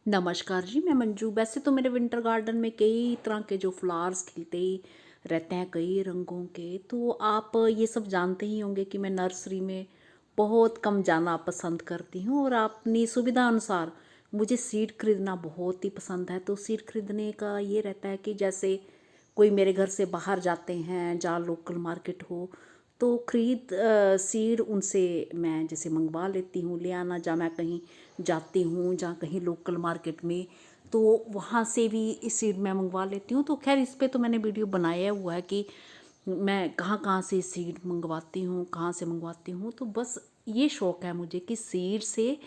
नमस्कार जी, मैं मंजू। वैसे तो मेरे विंटर गार्डन में कई तरह के जो फ्लावर्स खिलते ही रहते हैं, कई रंगों के। तो आप ये सब जानते ही होंगे कि मैं नर्सरी में बहुत कम जाना पसंद करती हूँ और अपनी सुविधा अनुसार मुझे सीड खरीदना बहुत ही पसंद है। तो सीड खरीदने का ये रहता है कि जैसे कोई मेरे घर से बाहर जाते हैं, जहाँ लोकल मार्केट हो, तो खरीद सीड उनसे मैं जैसे मंगवा लेती हूँ। ले आना, जहाँ मैं कहीं जाती हूँ, जहाँ कहीं लोकल मार्केट में, तो वहाँ से भी इस सीड मैं मंगवा लेती हूँ। तो खैर, इस पे तो मैंने वीडियो बनाया हुआ है कि मैं कहाँ कहाँ से सीड मंगवाती हूँ, कहाँ से मंगवाती हूँ। तो बस ये शौक़ है मुझे कि सीड से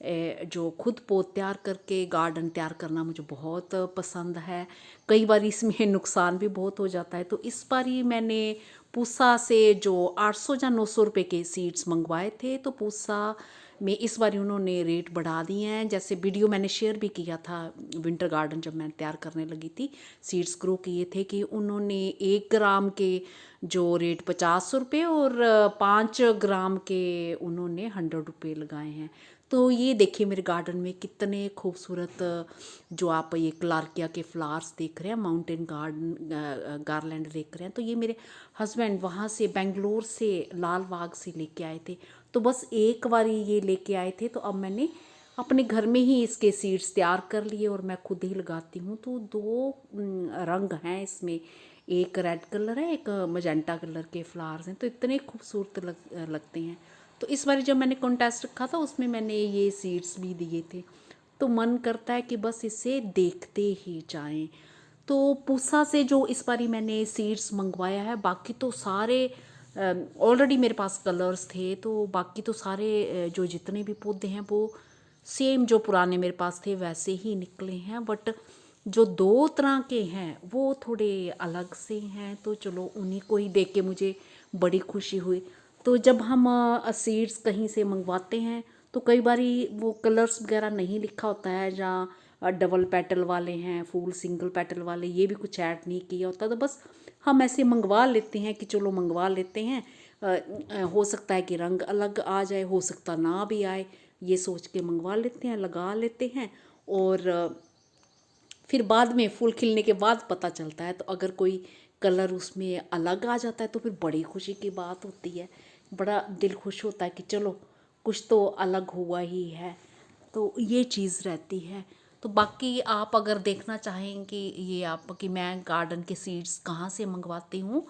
जो खुद पौध तैयार करके गार्डन तैयार करना मुझे बहुत पसंद है। कई बार इसमें नुकसान भी बहुत हो जाता है। तो इस बार ही मैंने पूसा से जो 800 या 900 रुपये के सीड्स मंगवाए थे, तो पूसा में इस बार उन्होंने रेट बढ़ा दिए हैं। जैसे वीडियो मैंने शेयर भी किया था, विंटर गार्डन जब मैं तैयार करने लगी थी, सीड्स ग्रो किए थे, कि उन्होंने 1 ग्राम के जो रेट 50 रुपये और 5 ग्राम के उन्होंने 100 रुपये लगाए हैं। तो ये देखिए मेरे गार्डन में कितने खूबसूरत जो आप ये क्लार्किया के फ्लावर्स देख रहे हैं, माउंटेन गार्डन गार्लैंड देख रहे हैं, तो ये मेरे हस्बैंड वहाँ से बेंगलोर से लाल बाग से लेके आए थे। तो बस एक बार ये लेके आए थे, तो अब मैंने अपने घर में ही इसके सीड्स तैयार कर लिए और मैं खुद ही लगाती हूँ। तो दो रंग हैं इसमें, एक रेड कलर है, एक मजेंटा कलर के फ्लावर्स हैं। तो इतने खूबसूरत लगते हैं। तो इस बार जब मैंने कॉन्टेस्ट रखा था, उसमें मैंने ये सीड्स भी दिए थे। तो मन करता है कि बस इसे देखते ही जाएं। तो पूसा से जो इस बारी मैंने सीड्स मंगवाया है, बाकी तो सारे ऑलरेडी मेरे पास कलर्स थे, तो बाकी तो सारे जो जितने भी पौधे हैं वो सेम जो पुराने मेरे पास थे वैसे ही निकले हैं। बट जो दो तरह के हैं वो थोड़े अलग से हैं। तो चलो, उन्हीं को ही देख के मुझे बड़ी खुशी हुई। तो जब हम सीड्स कहीं से मंगवाते हैं, तो कई बारी वो कलर्स वगैरह नहीं लिखा होता है, जहाँ डबल पेटल वाले हैं, फूल सिंगल पेटल वाले, ये भी कुछ ऐड नहीं किया होता। तो बस हम ऐसे मंगवा लेते हैं कि चलो मंगवा लेते हैं, हो सकता है कि रंग अलग आ जाए, हो सकता ना भी आए, ये सोच के मंगवा लेते हैं, लगा लेते हैं। और फिर बाद में फूल खिलने के बाद पता चलता है। तो अगर कोई कलर उसमें अलग आ जाता है तो फिर बड़ी खुशी की बात होती है, बड़ा दिल खुश होता है कि चलो कुछ तो अलग हुआ ही है। तो ये चीज़ रहती है। तो बाकी आप अगर देखना चाहें कि ये आप कि मैं गार्डन के सीड्स कहाँ से मंगवाती हूँ,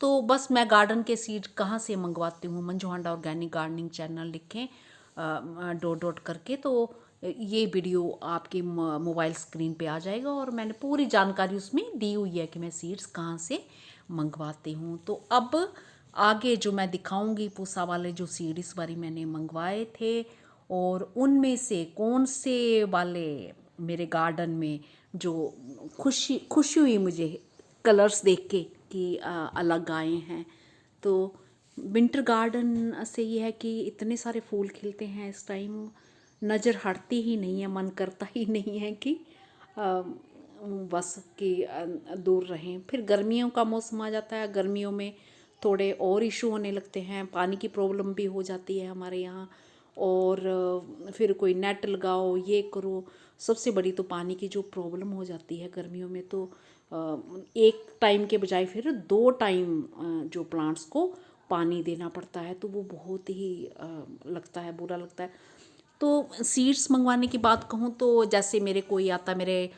तो बस मैं गार्डन के सीड कहाँ से मंगवाती हूँ, मंजू हांडा ऑर्गेनिक गार्डनिंग चैनल लिखें डॉट डॉट करके, तो ये वीडियो आपके मोबाइल स्क्रीन पे आ जाएगा और मैंने पूरी जानकारी उसमें दी हुई है कि मैं सीड्स कहाँ से मंगवाती हूँ। तो अब आगे जो मैं दिखाऊंगी पूसा वाले जो सीड इस बारी मैंने मंगवाए थे, और उनमें से कौन से वाले मेरे गार्डन में जो खुशी खुशी हुई मुझे कलर्स देख के कि अलग आए हैं। तो विंटर गार्डन से ये है कि इतने सारे फूल खिलते हैं इस टाइम, नज़र हटती ही नहीं है, मन करता ही नहीं है कि अ, बस कि दूर रहें। फिर गर्मियों का मौसम आ जाता है, गर्मियों में थोड़े और इशू होने लगते हैं, पानी की प्रॉब्लम भी हो जाती है हमारे यहाँ। और फिर कोई नेट लगाओ, ये करो, सबसे बड़ी तो पानी की जो प्रॉब्लम हो जाती है गर्मियों में। तो एक टाइम के बजाय फिर 2 टाइम जो प्लांट्स को पानी देना पड़ता है, तो वो बहुत ही लगता है, बुरा लगता है। तो सीड्स मंगवाने की बात कहूँ तो जैसे मेरे कोई आता, मेरे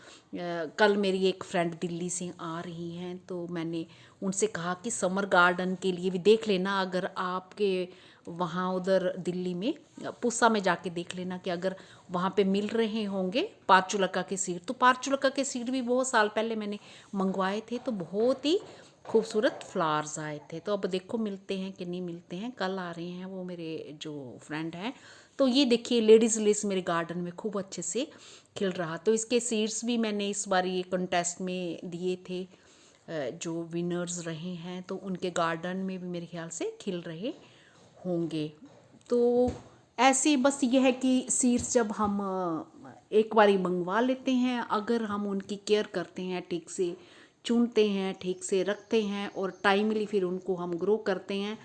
कल मेरी एक फ्रेंड दिल्ली से आ रही हैं, तो मैंने उनसे कहा कि समर गार्डन के लिए भी देख लेना, अगर आपके वहाँ उधर दिल्ली में पूसा में जाके देख लेना कि अगर वहाँ पे मिल रहे होंगे पार्चुलका के सीड। तो पार्चुलका के सीड भी बहुत साल पहले मैंने मंगवाए थे, तो बहुत ही खूबसूरत फ्लावर्स आए थे। तो अब देखो मिलते हैं कि नहीं मिलते हैं, कल आ रहे हैं वो मेरे जो फ्रेंड हैं। तो ये देखिए लेडीज़ लेस मेरे गार्डन में खूब अच्छे से खिल रहा। तो इसके सीड्स भी मैंने इस बार ये कंटेस्ट में दिए थे, जो विनर्स रहे हैं तो उनके गार्डन में भी मेरे ख्याल से खिल रहे होंगे। तो ऐसे बस ये है कि सीड्स जब हम एक बारी मंगवा लेते हैं, अगर हम उनकी केयर करते हैं, ठीक से चुनते हैं, ठीक से रखते हैं और टाइमली फिर उनको हम ग्रो करते हैं,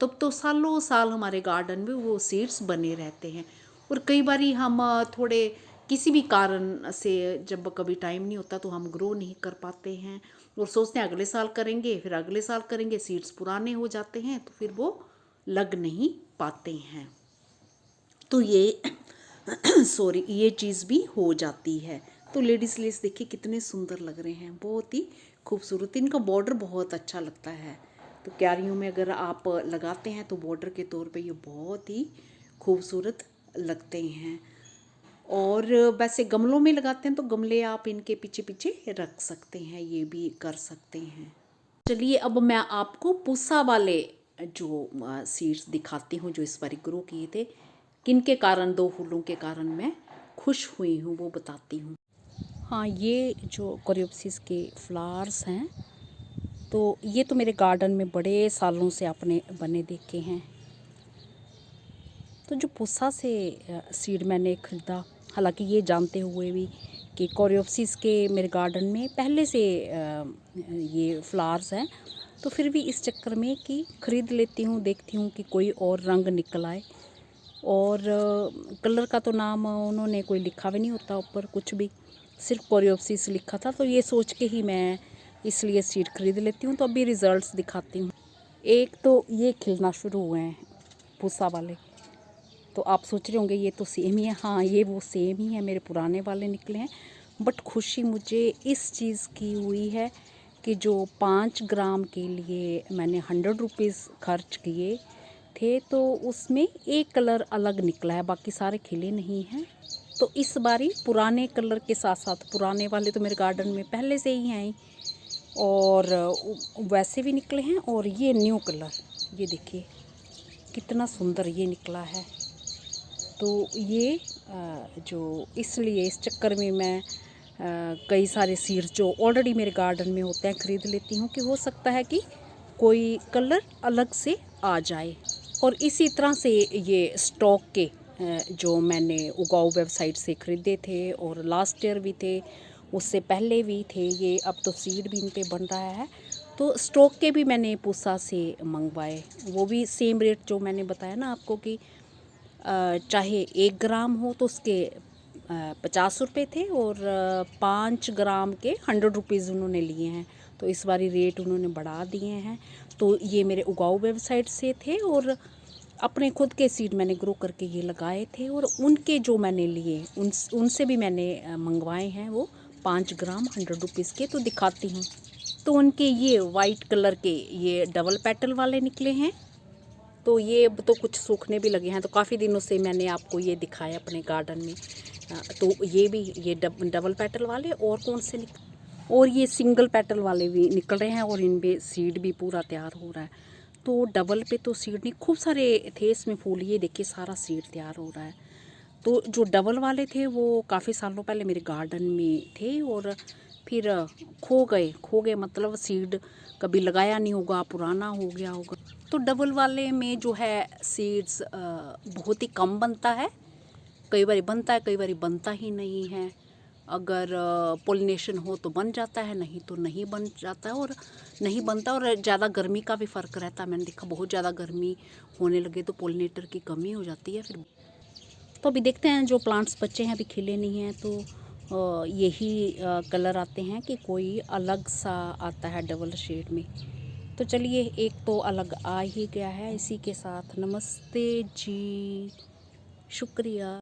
तब तो सालों साल हमारे गार्डन में वो सीड्स बने रहते हैं। और कई बारी हम थोड़े किसी भी कारण से जब कभी टाइम नहीं होता तो हम ग्रो नहीं कर पाते हैं और सोचते हैं अगले साल करेंगे, फिर अगले साल करेंगे, सीड्स पुराने हो जाते हैं तो फिर वो लग नहीं पाते हैं। तो ये सॉरी, ये चीज़ भी हो जाती है। तो लेडीज़ लेस देखिए कितने सुंदर लग रहे हैं, बहुत ही खूबसूरत। इनका बॉर्डर बहुत अच्छा लगता है। तो क्यारियों में अगर आप लगाते हैं तो बॉर्डर के तौर पे ये बहुत ही खूबसूरत लगते हैं। और वैसे गमलों में लगाते हैं तो गमले आप इनके पीछे पीछे रख सकते हैं, ये भी कर सकते हैं। चलिए अब मैं आपको पूसा वाले जो सीड्स दिखाती हूँ जो इस बार ग्रो किए थे, किन के कारण, 2 फूलों के कारण मैं खुश हुई हूँ वो बताती हूँ। हाँ, ये जो कोरियोप्सिस के फ्लावर्स हैं तो ये तो मेरे गार्डन में बड़े सालों से आपने बने देखे हैं। तो जो पूसा से सीड मैंने ख़रीदा, हालांकि ये जानते हुए भी कि कोरियोप्सिस के मेरे गार्डन में पहले से ये फ्लावर्स हैं, तो फिर भी इस चक्कर में कि ख़रीद लेती हूँ, देखती हूँ कि कोई और रंग निकल आए। और कलर का तो नाम उन्होंने कोई लिखा भी नहीं होता ऊपर कुछ भी, सिर्फ कोरियोप्सिस लिखा था। तो ये सोच के ही मैं इसलिए सीड खरीद लेती हूँ। तो अभी रिज़ल्ट्स दिखाती हूँ। एक तो ये खिलना शुरू हुए हैं पूसा वाले, तो आप सोच रहे होंगे ये तो सेम ही है। हाँ, ये वो सेम ही है, मेरे पुराने वाले निकले हैं। बट खुशी मुझे इस चीज़ की हुई है कि जो 5 ग्राम के लिए मैंने 100 रुपीज़ खर्च किए थे तो उसमें एक कलर अलग निकला है, बाकी सारे खिले नहीं हैं। तो इस बारी पुराने कलर के साथ साथ, पुराने वाले तो मेरे गार्डन में पहले से ही हैं और वैसे भी निकले हैं, और ये न्यू कलर, ये देखिए कितना सुंदर ये निकला है। तो ये जो इसलिए इस चक्कर में मैं कई सारे सीड्स जो ऑलरेडी मेरे गार्डन में होते हैं ख़रीद लेती हूँ कि हो सकता है कि कोई कलर अलग से आ जाए। और इसी तरह से ये स्टॉक के जो मैंने उगाऊ वेबसाइट से ख़रीदे थे और लास्ट ईयर भी थे, उससे पहले भी थे, ये अब तो सीड भी इन पे बन रहा है। तो स्टॉक के भी मैंने पूसा से मंगवाए, वो भी सेम रेट जो मैंने बताया ना आपको कि चाहे 1 ग्राम हो तो उसके 50 रुपये थे और 5 ग्राम के 100 रुपीज़ उन्होंने लिए हैं। तो इस बारी रेट उन्होंने बढ़ा दिए हैं। तो ये मेरे उगाऊ वेबसाइट से थे और अपने खुद के सीड मैंने ग्रो करके ये लगाए थे, और उनके जो मैंने लिए उनसे भी मैंने मंगवाए हैं वो 5 ग्राम 100 रुपीज़ के। तो दिखाती हूँ। तो उनके ये वाइट कलर के ये डबल पेटल वाले निकले हैं। तो ये अब तो कुछ सूखने भी लगे हैं, तो काफ़ी दिनों से मैंने आपको ये दिखाया अपने गार्डन में। तो ये भी ये डबल पेटल वाले, और कौन से और ये सिंगल पेटल वाले भी निकल रहे हैं और इनमें सीड भी पूरा तैयार हो रहा है। तो डबल पे तो सीड नहीं, खूब सारे थे इसमें फूल, ये देखिए सारा सीड तैयार हो रहा है। तो जो डबल वाले थे वो काफ़ी सालों पहले मेरे गार्डन में थे और फिर खो गए मतलब सीड कभी लगाया नहीं होगा, पुराना हो गया होगा। तो डबल वाले में जो है सीड्स बहुत ही कम बनता है, कई बार बनता है, कई बार बनता ही नहीं है। अगर पोलिनेशन हो तो बन जाता है, नहीं तो नहीं बन जाता है और नहीं बनता। और ज़्यादा गर्मी का भी फ़र्क रहता है, मैंने देखा बहुत ज़्यादा गर्मी होने लगे तो पोलिनेटर की कमी हो जाती है फिर। तो अभी देखते हैं, जो प्लांट्स बच्चे हैं अभी खिले नहीं हैं, तो यही कलर आते हैं कि कोई अलग सा आता है डबल शेड में। तो चलिए, एक तो अलग आ ही गया है। इसी के साथ नमस्ते जी, शुक्रिया।